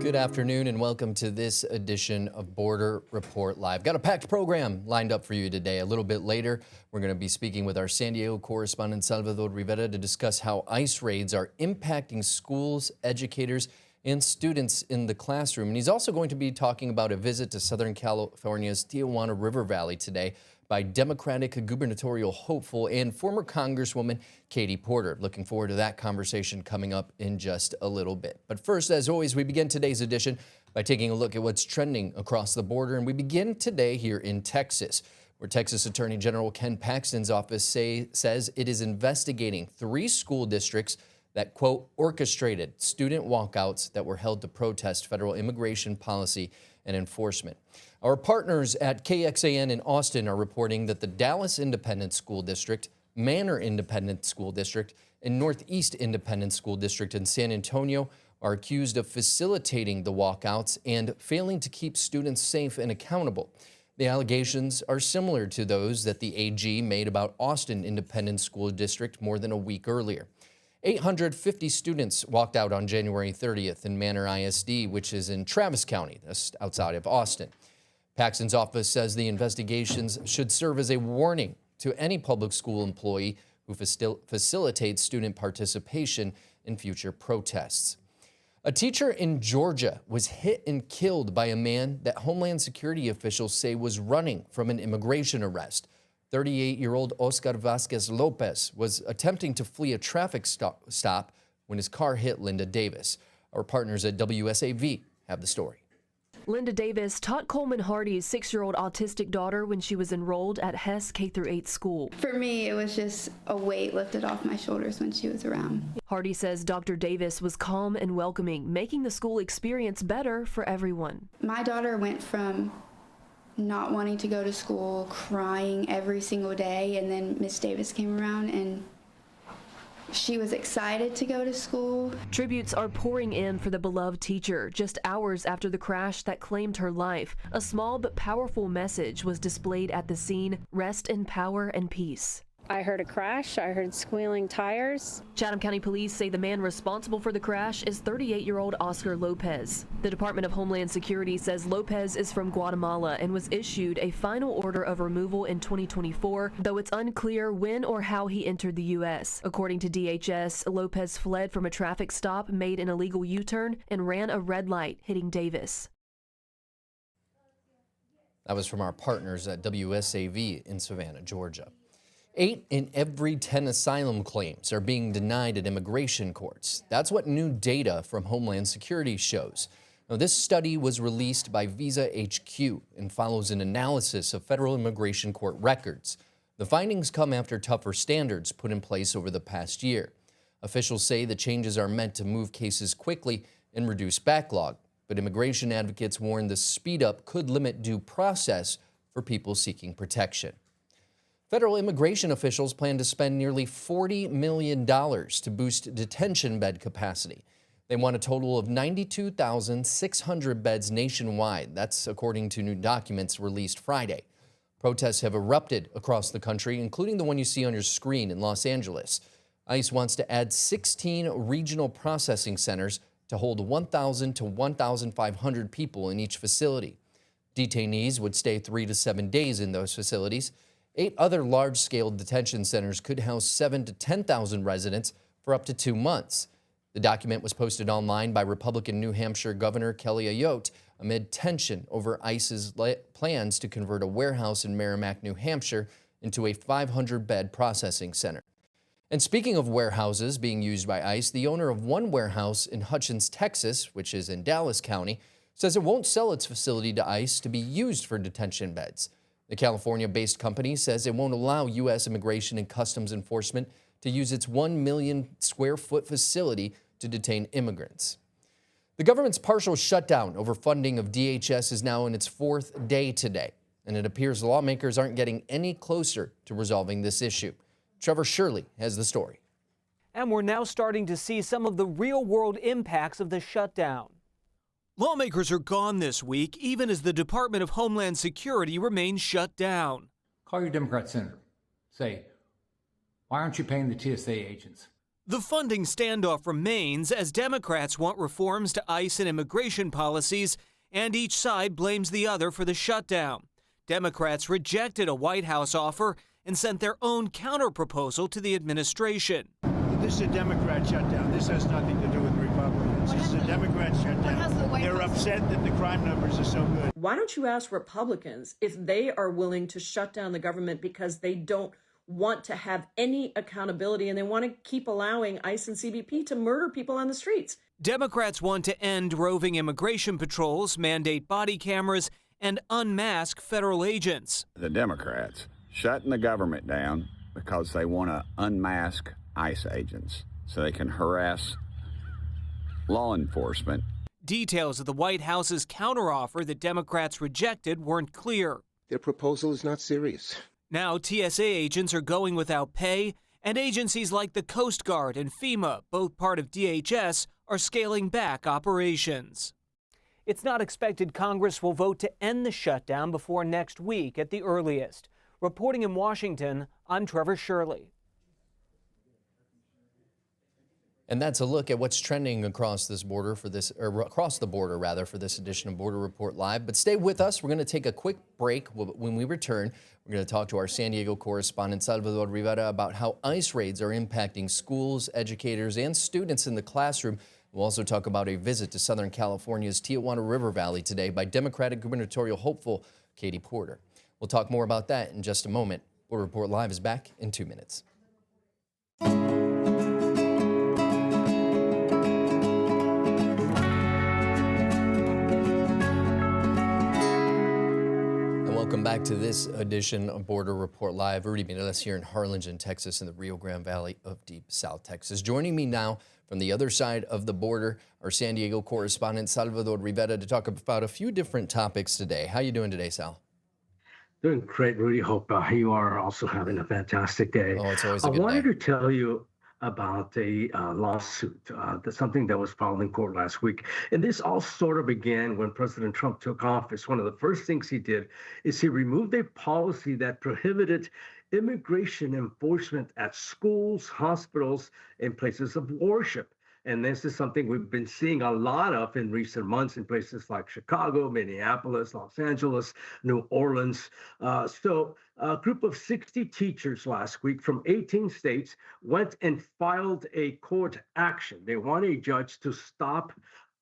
Good afternoon and welcome to this edition of Border Report Live. Got a packed program lined up for you today. A little bit later, we're going to be speaking with our San Diego correspondent Salvador Rivera to discuss how ICE raids are impacting schools, educators, and students in the classroom. And he's also going to be talking about a visit to Southern California's Tijuana River Valley today by Democratic gubernatorial hopeful and former Congresswoman Katie Porter. Looking forward to that conversation coming up in just a little bit. But first, as always, we begin today's edition by taking a look at what's trending across the border. And we begin today here in Texas, where Texas Attorney General Ken Paxton's office says it is investigating 3 school districts that, quote, orchestrated student walkouts that were held to protest federal immigration policy and enforcement. Our partners at KXAN in Austin are reporting that the Dallas Independent School District, Manor Independent School District, and Northeast Independent School District in San Antonio are accused of facilitating the walkouts and failing to keep students safe and accountable. The allegations are similar to those that the AG made about Austin Independent School District more than a week earlier. 850 students walked out on January 30th in Manor ISD, which is in Travis County, that's outside of Austin. Paxton's office says the investigations should serve as a warning to any public school employee who facilitates student participation in future protests. A teacher in Georgia was hit and killed by a man that Homeland Security officials say was running from an immigration arrest. 38-year-old Oscar Vasquez Lopez was attempting to flee a traffic stop when his car hit Linda Davis. Our partners at WSAV have the story. Linda Davis taught Coleman Hardy's 6-year-old autistic daughter when she was enrolled at Hess K-8 school. For me, it was just a weight lifted off my shoulders when she was around. Hardy says Dr. Davis was calm and welcoming, making the school experience better for everyone. My daughter went from not wanting to go to school, crying every single day, and then Miss Davis came around and she was excited to go to school. Tributes are pouring in for the beloved teacher just hours after the crash that claimed her life. A small but powerful message was displayed at the scene: rest in power and peace. I heard a crash. I heard squealing tires. Chatham County Police say the man responsible for the crash is 38-year-old Oscar Lopez. The Department of Homeland Security says Lopez is from Guatemala and was issued a final order of removal in 2024, though it's unclear when or how he entered the U.S. According to DHS, Lopez fled from a traffic stop, made an illegal U-turn, and ran a red light, hitting Davis. That was from our partners at WSAV in Savannah, Georgia. 8 in every 10 asylum claims are being denied at immigration courts. That's what new data from Homeland Security shows. Now, this study was released by Visa HQ and follows an analysis of federal immigration court records. The findings come after tougher standards put in place over the past year. Officials say the changes are meant to move cases quickly and reduce backlog, but immigration advocates warn the speed up could limit due process for people seeking protection. Federal immigration officials plan to spend nearly $40 million to boost detention bed capacity. They want a total of 92,600 beds nationwide. That's according to new documents released Friday. Protests have erupted across the country, including the one you see on your screen in Los Angeles. ICE wants to add 16 regional processing centers to hold 1,000 to 1,500 people in each facility. Detainees would stay 3 to 7 days in those facilities. 8 other large-scale detention centers could house 7,000 to 10,000 residents for up to 2 months. The document was posted online by Republican New Hampshire Governor Kelly Ayotte amid tension over ICE's plans to convert a warehouse in Merrimack, New Hampshire, into a 500-bed processing center. And speaking of warehouses being used by ICE, the owner of one warehouse in Hutchins, Texas, which is in Dallas County, says it won't sell its facility to ICE to be used for detention beds. The California-based company says it won't allow U.S. Immigration and Customs Enforcement to use its 1 million square foot facility to detain immigrants. The government's partial shutdown over funding of DHS is now in its 4th day today, and it appears lawmakers aren't getting any closer to resolving this issue. Trevor Shirley has the story. And we're now starting to see some of the real-world impacts of the shutdown. Lawmakers are gone this week, even as the Department of Homeland Security remains shut down. Call your Democrat senator. Say, why aren't you paying the TSA agents? The funding standoff remains as Democrats want reforms to ICE and immigration policies, and each side blames the other for the shutdown. Democrats rejected a White House offer and sent their own counterproposal to the administration. This is a Democrat shutdown. This has nothing to do with Republicans. This is a Democrat shutdown. They're upset that the crime numbers are so good. Why don't you ask Republicans if they are willing to shut down the government because they don't want to have any accountability and they want to keep allowing ICE and CBP to murder people on the streets? Democrats want to end roving immigration patrols, mandate body cameras, and unmask federal agents. The Democrats shutting the government down because they want to unmask ICE agents so they can harass law enforcement. Details of the White House's counteroffer that Democrats rejected weren't clear. Their proposal is not serious. Now TSA agents are going without pay, and agencies like the Coast Guard and FEMA, both part of DHS, are scaling back operations. It's not expected Congress will vote to end the shutdown before next week at the earliest. Reporting in Washington, I'm Trevor Shirley. And that's a look at what's trending across this border for this, or across the border rather, for this edition of Border Report Live. But stay with us. We're going to take a quick break. When we return, we're going to talk to our San Diego correspondent Salvador Rivera about how ICE raids are impacting schools, educators, and students in the classroom. We'll also talk about a visit to Southern California's Tijuana River Valley today by Democratic gubernatorial hopeful Katie Porter. We'll talk more about that in just a moment. Border Report Live is back in 2 minutes. Welcome back to this edition of Border Report Live. Rudy Mireles here in Harlingen, Texas, in the Rio Grande Valley of Deep South Texas. Joining me now from the other side of the border, our San Diego correspondent Salvador Rivera, to talk about a few different topics today. How are you doing today, Sal? Doing great, Rudy. Hope you are also having a fantastic day. Oh, it's always a good day. I wanted to tell you about a lawsuit, that's something that was filed in court last week. And this all sort of began when President Trump took office. One of the first things he did is he removed a policy that prohibited immigration enforcement at schools, hospitals, and places of worship. And this is something we've been seeing a lot of in recent months in places like Chicago, Minneapolis, Los Angeles, New Orleans. So a group of 60 teachers last week from 18 states went and filed a court action. They want a judge to stop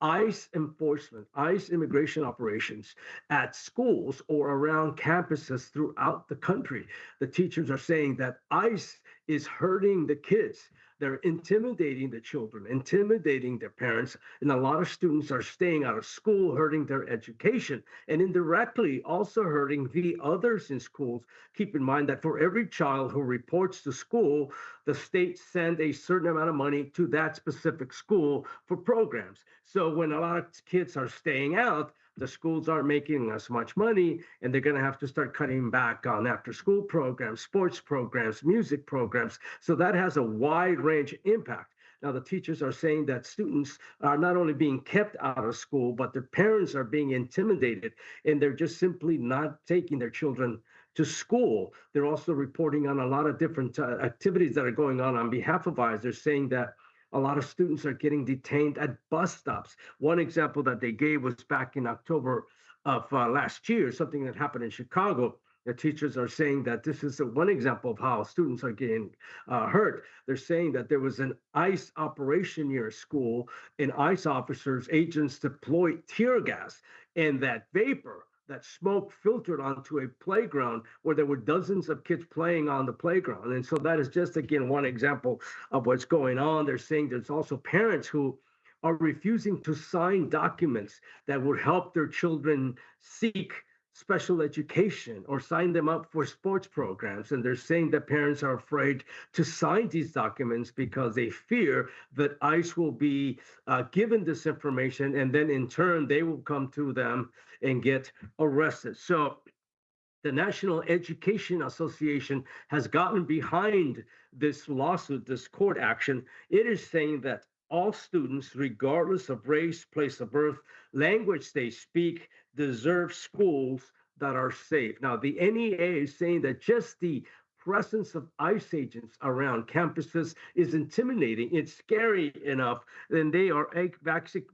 ICE enforcement, ICE immigration operations at schools or around campuses throughout the country. The teachers are saying that ICE is hurting the kids. They're intimidating the children, intimidating their parents, and a lot of students are staying out of school, hurting their education, and indirectly also hurting the others in schools. Keep in mind that for every child who reports to school, the state sends a certain amount of money to that specific school for programs. So when a lot of kids are staying out, the schools aren't making as much money, and they're going to have to start cutting back on after-school programs, sports programs, music programs. So that has a wide range impact. Now, the teachers are saying that students are not only being kept out of school, but their parents are being intimidated, and they're just simply not taking their children to school. They're also reporting on a lot of different activities that are going on behalf of ICE. They're saying that a lot of students are getting detained at bus stops. One example that they gave was back in October of last year, something that happened in Chicago. The teachers are saying that this is one example of how students are getting hurt. They're saying that there was an ICE operation near a school, and ICE officers, agents deployed tear gas, and that vapor, that smoke filtered onto a playground where there were dozens of kids playing on the playground. And so that is just, again, one example of what's going on. They're saying there's also parents who are refusing to sign documents that would help their children seek special education or sign them up for sports programs. And they're saying that parents are afraid to sign these documents because they fear that ICE will be given this information, and then in turn, they will come to them and get arrested. So the National Education Association has gotten behind this lawsuit, this court action. It is saying that all students, regardless of race, place of birth, language they speak, deserve schools that are safe. Now, the NEA is saying that just the presence of ICE agents around campuses is intimidating. It's scary enough, and they are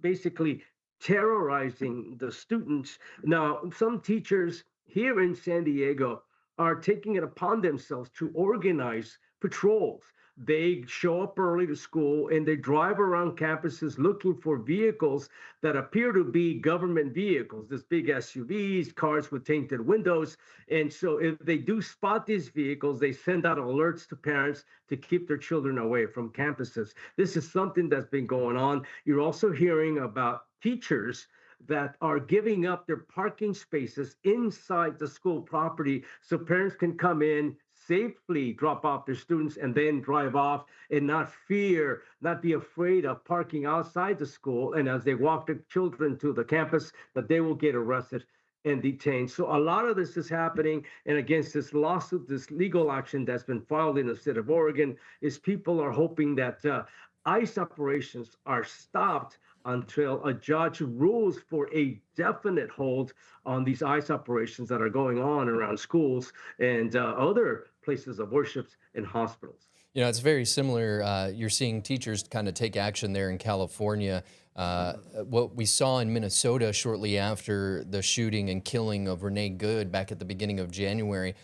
basically terrorizing the students. Now, some teachers here in San Diego are taking it upon themselves to organize patrols. They show up early to school and they drive around campuses looking for vehicles that appear to be government vehicles, this big SUVs, cars with tinted windows. And so if they do spot these vehicles, they send out alerts to parents to keep their children away from campuses. This is something that's been going on. You're also hearing about teachers that are giving up their parking spaces inside the school property so parents can come in, safely drop off their students, and then drive off and not be afraid of parking outside the school. And as they walk the children to the campus, that they will get arrested and detained. So a lot of this is happening. And against this lawsuit, this legal action that's been filed in the state of Oregon, is people are hoping that ICE operations are stopped until a judge rules for a definite hold on these ICE operations that are going on around schools and other places of worship and hospitals. You know, it's very similar. You're seeing teachers kind of take action there in California. What we saw in Minnesota shortly after the shooting and killing of Renee Good back at the beginning of January,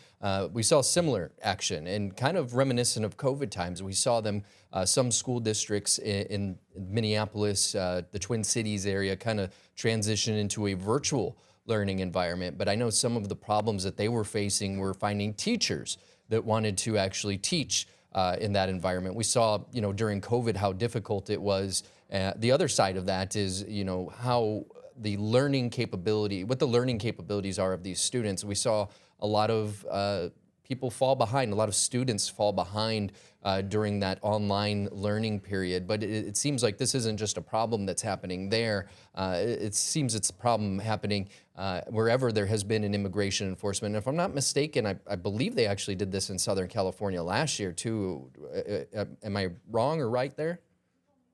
we saw similar action and kind of reminiscent of COVID times. We saw them, some school districts in Minneapolis, the Twin Cities area, kind of transition into a virtual learning environment. But I know some of the problems that they were facing were finding teachers that wanted to actually teach in that environment. We saw, you know, during COVID how difficult it was. The other side of that is, you know, how the learning capability, what the learning capabilities are of these students. We saw a lot of people fall behind, a lot of students fall behind during that online learning period. But it seems like this isn't just a problem that's happening there. It seems it's a problem happening wherever there has been an immigration enforcement. And if I'm not mistaken, I believe they actually did this in Southern California last year too. Am I wrong or right there?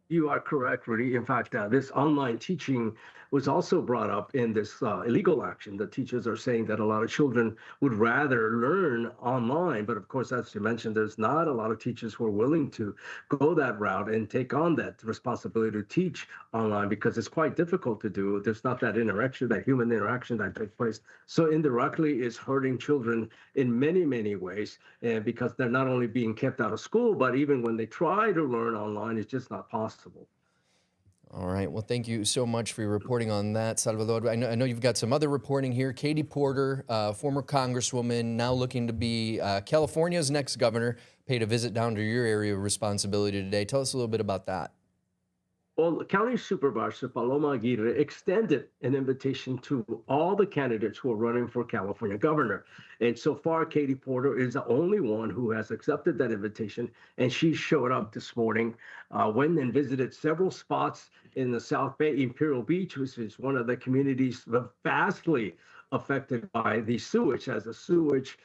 You are correct, Rudy. In fact, this online teaching was also brought up in this illegal action. The teachers are saying that a lot of children would rather learn online. But of course, as you mentioned, there's not a lot of teachers who are willing to go that route and take on that responsibility to teach online because it's quite difficult to do. There's not that interaction, that human interaction that takes place. So indirectly, it's hurting children in many, many ways because they're not only being kept out of school, but even when they try to learn online, it's just not possible. All right. Well, thank you so much for your reporting on that, Salvador. I know you've got some other reporting here. Katie Porter, former congresswoman, now looking to be California's next governor, paid a visit down to your area of responsibility today. Tell us a little bit about that. Well, County Supervisor Paloma Aguirre extended an invitation to all the candidates who are running for California governor. And so far, Katie Porter is the only one who has accepted that invitation. And she showed up this morning, went and visited several spots in the South Bay, Imperial Beach, which is one of the communities vastly affected by the sewage, as the sewage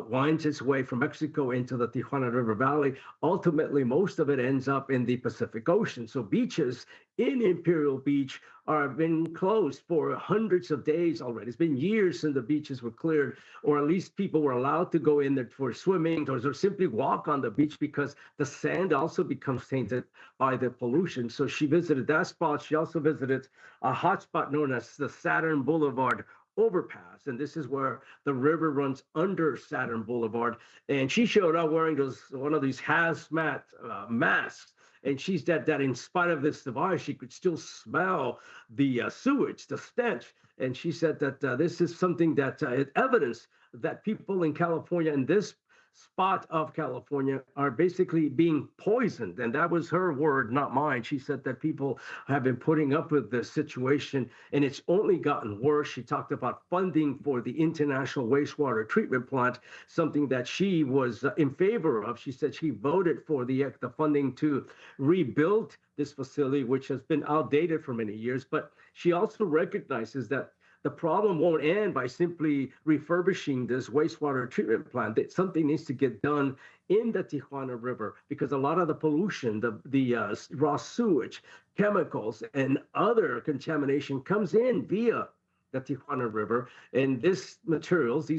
winds its way from Mexico into the Tijuana River Valley. Ultimately, most of it ends up in the Pacific Ocean. So beaches in Imperial Beach are been closed for hundreds of days already. It's been years since the beaches were cleared, or at least people were allowed to go in there for swimming or simply walk on the beach because the sand also becomes tainted by the pollution. So she visited that spot. She also visited a hot spot known as the Saturn Boulevard overpass, and this is where the river runs under Saturn Boulevard. And she showed up wearing one of these hazmat masks, and she said that in spite of this device, she could still smell the sewage, the stench. And she said that this is something that is evidence that people in California, in this spot of California, are basically being poisoned. And that was her word, not mine. She said that people have been putting up with this situation and it's only gotten worse. She talked about funding for the International Wastewater Treatment Plant, something that she was in favor of. She said she voted for the funding to rebuild this facility, which has been outdated for many years. But she also recognizes that the problem won't end by simply refurbishing this wastewater treatment plant. That something needs to get done in the Tijuana River because a lot of the pollution, the raw sewage, chemicals, and other contamination comes in via the Tijuana River. And these materials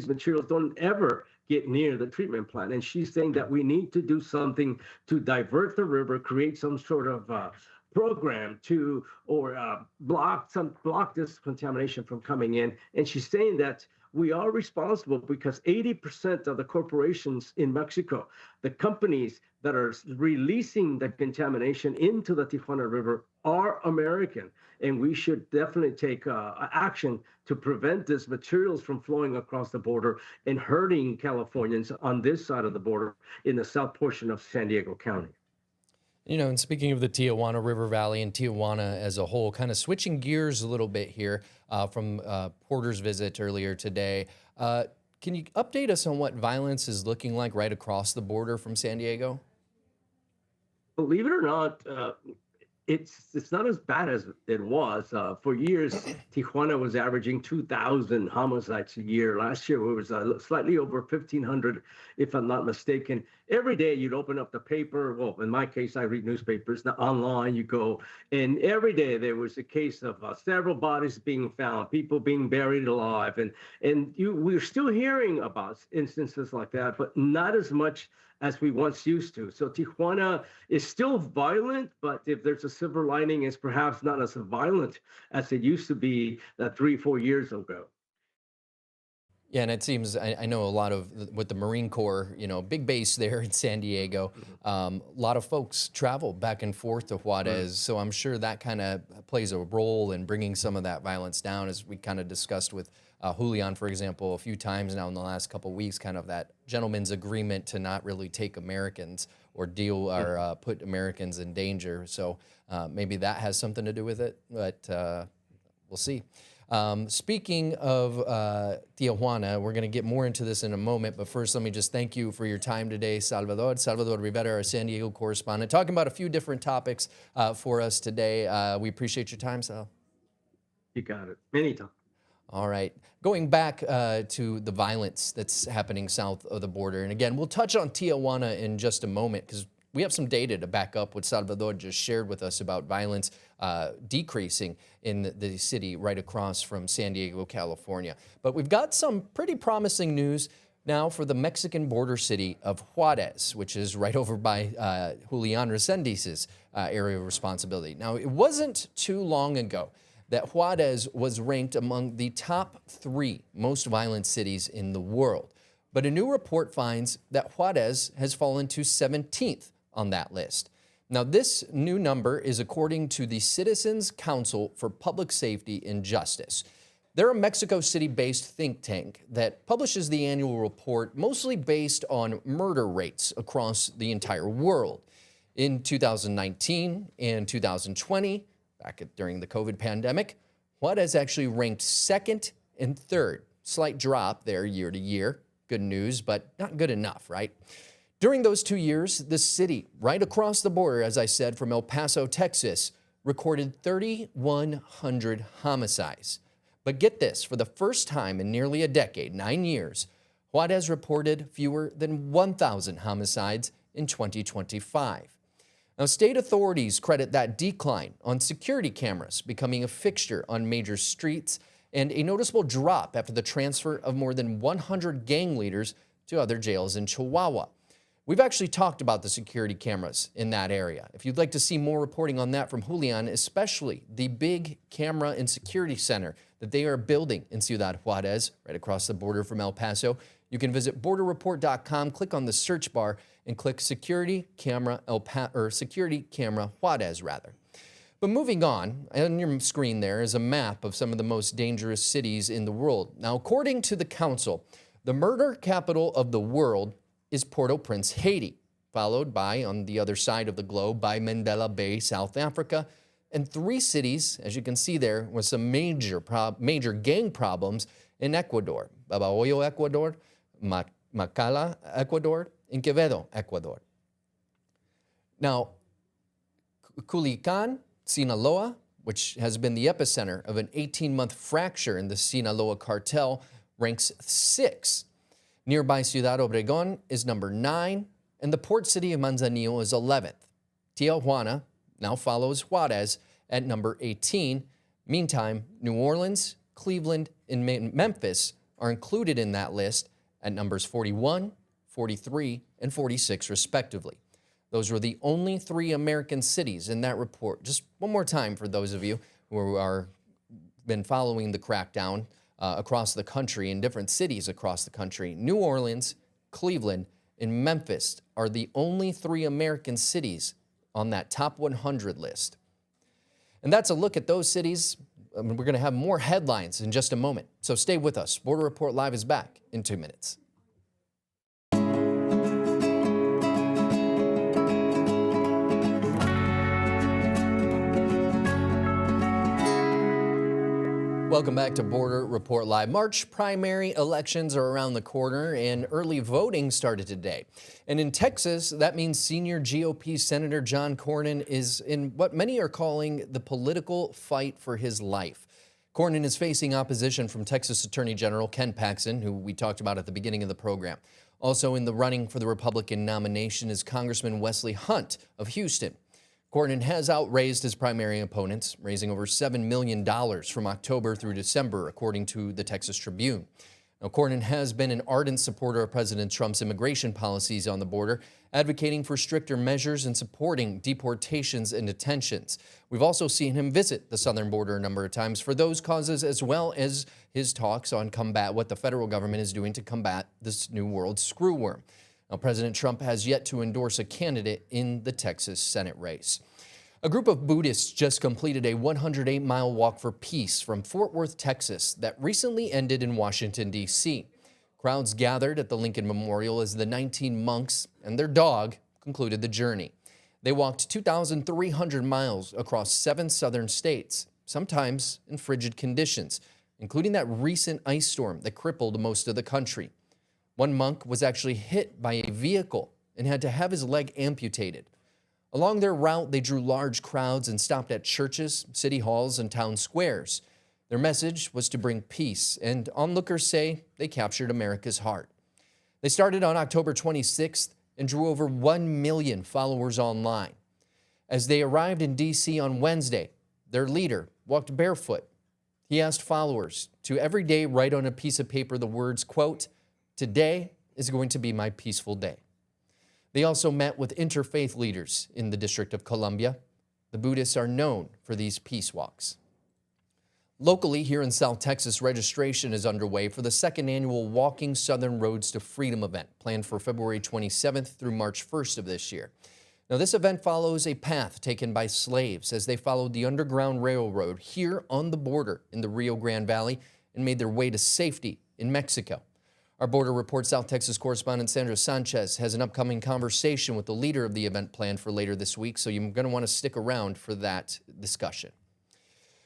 don't ever get near the treatment plant. And she's saying that we need to do something to divert the river, create some sort of program to block this contamination from coming in. And she's saying that we are responsible because 80% of the corporations in Mexico, the companies that are releasing the contamination into the Tijuana River, are American. And we should definitely take action to prevent these materials from flowing across the border and hurting Californians on this side of the border in the south portion of San Diego County. You know, and speaking of the Tijuana River Valley and Tijuana as a whole, kind of switching gears a little bit here from Porter's visit earlier today, can you update us on what violence is looking like right across the border from San Diego? Believe it or not, it's not as bad as it was. For years, Tijuana was averaging 2,000 homicides a year. Last year, it was slightly over 1,500, if I'm not mistaken. Every day, you'd open up the paper. Well, in my case, I read newspapers. Now, online, you go, and every day there was a case of several bodies being found, people being buried alive, and we're still hearing about instances like that, but not as much as we once used to. So Tijuana is still violent, but if there's a silver lining, it's perhaps not as violent as it used to be 3-4 years ago. Yeah, and it seems, I know a lot of, with the Marine Corps, you know, big base there in San Diego, a lot of folks travel back and forth to Juarez, so I'm sure that kind of plays a role in bringing some of that violence down, as we kind of discussed with Julian, for example, a few times now in the last couple of weeks, kind of that gentleman's agreement to not really take Americans or deal or put Americans in danger. So maybe that has something to do with it, but we'll see. Speaking of Tijuana, we're going to get more into this in a moment, but first let me just thank you for your time today, Salvador. Salvador Rivera, our San Diego correspondent, talking about a few different topics for us today. We appreciate your time, Sal. You got it. Anytime. All right. Going back to the violence that's happening south of the border, and again, we'll touch on Tijuana in just a moment because we have some data to back up what Salvador just shared with us about violence decreasing in the city right across from San Diego, California. But we've got some pretty promising news now for the Mexican border city of Juarez, which is right over by Julian Resendiz's area of responsibility. Now, it wasn't too long ago that Juarez was ranked among the top 3 most violent cities in the world. But a new report finds that Juarez has fallen to 17th on that list. Now, this new number is according to the Citizens Council for Public Safety and Justice. They're a Mexico City-based think tank that publishes the annual report mostly based on murder rates across the entire world. In 2019 and 2020, during the COVID pandemic, Juarez actually ranked 2nd and 3rd. Slight drop there year to year. Good news, but not good enough, right? During those 2 years, the city right across the border, as I said, from El Paso, Texas, recorded 3,100 homicides. But get this, for the first time in nearly a decade, 9 years, Juarez reported fewer than 1,000 homicides in 2025. Now, state authorities credit that decline on security cameras becoming a fixture on major streets and a noticeable drop after the transfer of more than 100 gang leaders to other jails in Chihuahua. We've actually talked about the security cameras in that area. If you'd like to see more reporting on that from Julian, especially the big camera and security center that they are building in Ciudad Juarez, right across the border from El Paso, you can visit borderreport.com, click on the search bar, and click Security Camera Juarez, rather. But moving on your screen there is a map of some of the most dangerous cities in the world. Now, according to the council, the murder capital of the world is Port-au-Prince, Haiti, followed by, on the other side of the globe, by Mandela Bay, South Africa, and 3 cities, as you can see there, with some major gang problems in Ecuador: Babahoyo, Ecuador, Macala, Ecuador, and Quevedo, Ecuador. Now, Culiacan, Sinaloa, which has been the epicenter of an 18-month fracture in the Sinaloa cartel, ranks 6. Nearby Ciudad Obregón is number 9, and the port city of Manzanillo is 11th. Tijuana now follows Juarez at number 18. Meantime, New Orleans, Cleveland, and Memphis are included in that list at numbers 41, 43, and 46, respectively. Those were the only 3 American cities in that report. Just one more time for those of you who are been following the crackdown across the country in different cities across the country. New Orleans, Cleveland, and Memphis are the only 3 American cities on that top 100 list. And that's a look at those cities. We're going to have more headlines in just a moment, so stay with us. Border Report Live is back in 2 minutes. Welcome back to Border Report Live. March primary elections are around the corner and early voting started today. And in Texas, that means senior GOP Senator John Cornyn is in what many are calling the political fight for his life. Cornyn is facing opposition from Texas Attorney General Ken Paxton, who we talked about at the beginning of the program. Also in the running for the Republican nomination is Congressman Wesley Hunt of Houston. Cornyn has outraised his primary opponents, raising over $7 million from October through December, according to the Texas Tribune. Now, Cornyn has been an ardent supporter of President Trump's immigration policies on the border, advocating for stricter measures and supporting deportations and detentions. We've also seen him visit the southern border a number of times for those causes, as well as his talks on what the federal government is doing to combat this new world screwworm. Now, President Trump has yet to endorse a candidate in the Texas Senate race. A group of Buddhists just completed a 108-mile walk for peace from Fort Worth, Texas, that recently ended in Washington, D.C. Crowds gathered at the Lincoln Memorial as the 19 monks and their dog concluded the journey. They walked 2,300 miles across 7 southern states, sometimes in frigid conditions, including that recent ice storm that crippled most of the country. One monk was actually hit by a vehicle and had to have his leg amputated. Along their route, they drew large crowds and stopped at churches, city halls, and town squares. Their message was to bring peace, and onlookers say they captured America's heart. They started on October 26th and drew over 1 million followers online. As they arrived in D.C. on Wednesday, their leader walked barefoot. He asked followers to every day write on a piece of paper the words, quote, "Today is going to be my peaceful day." They also met with interfaith leaders in the District of Columbia. The Buddhists are known for these peace walks. Locally, here in South Texas, registration is underway for the 2nd annual Walking Southern Roads to Freedom event, planned for February 27th through March 1st of this year. Now, this event follows a path taken by slaves as they followed the Underground Railroad here on the border in the Rio Grande Valley and made their way to safety in Mexico. Our Border Report South Texas correspondent Sandra Sanchez has an upcoming conversation with the leader of the event planned for later this week, so you're going to want to stick around for that discussion.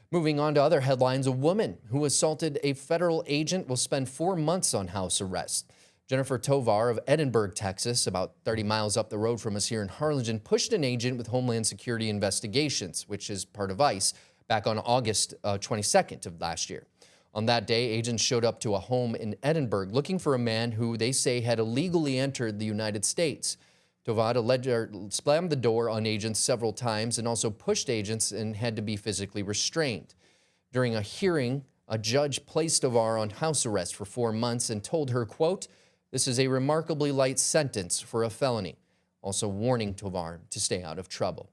Moving on to other headlines, a woman who assaulted a federal agent will spend 4 months on house arrest. Jennifer Tovar of Edinburgh, Texas, about 30 miles up the road from us here in Harlingen, pushed an agent with Homeland Security Investigations, which is part of ICE, back on August 22nd of last year. On that day, agents showed up to a home in Edinburgh looking for a man who they say had illegally entered the United States. Tovar slammed the door on agents several times and also pushed agents and had to be physically restrained. During a hearing, a judge placed Tovar on house arrest for 4 months and told her, quote, "This is a remarkably light sentence for a felony," also warning Tovar to stay out of trouble.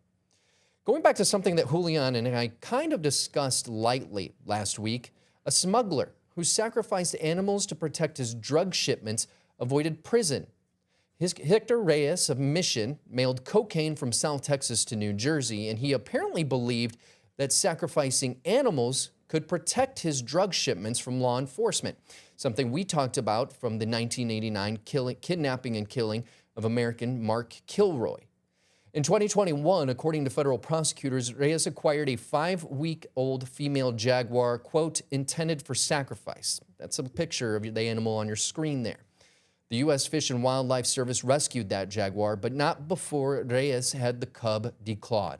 Going back to something that Julian and I kind of discussed lightly last week, a smuggler who sacrificed animals to protect his drug shipments avoided prison. Hector Reyes of Mission mailed cocaine from South Texas to New Jersey, and he apparently believed that sacrificing animals could protect his drug shipments from law enforcement, something we talked about from the 1989 kidnapping and killing of American Mark Kilroy. In 2021, according to federal prosecutors, Reyes acquired a 5-week-old female jaguar, quote, intended for sacrifice. That's a picture of the animal on your screen there. The U.S. Fish and Wildlife Service rescued that jaguar, but not before Reyes had the cub declawed.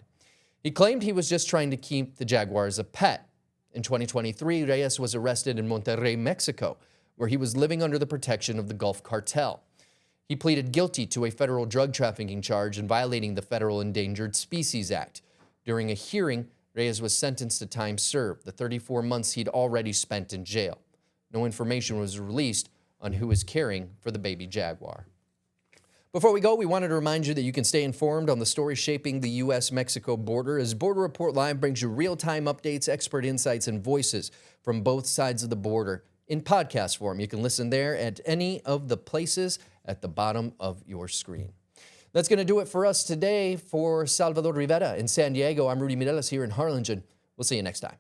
He claimed he was just trying to keep the jaguar as a pet. In 2023, Reyes was arrested in Monterrey, Mexico, where he was living under the protection of the Gulf Cartel. He pleaded guilty to a federal drug trafficking charge and violating the Federal Endangered Species Act. During a hearing, Reyes was sentenced to time served, the 34 months he'd already spent in jail. No information was released on who is caring for the baby jaguar. Before we go, we wanted to remind you that you can stay informed on the story shaping the U.S.-Mexico border as Border Report Live brings you real-time updates, expert insights, and voices from both sides of the border in podcast form. You can listen there at any of the places at the bottom of your screen. That's going to do it for us today. For Salvador Rivera in San Diego, I'm Rudy Mireles here in Harlingen. We'll see you next time.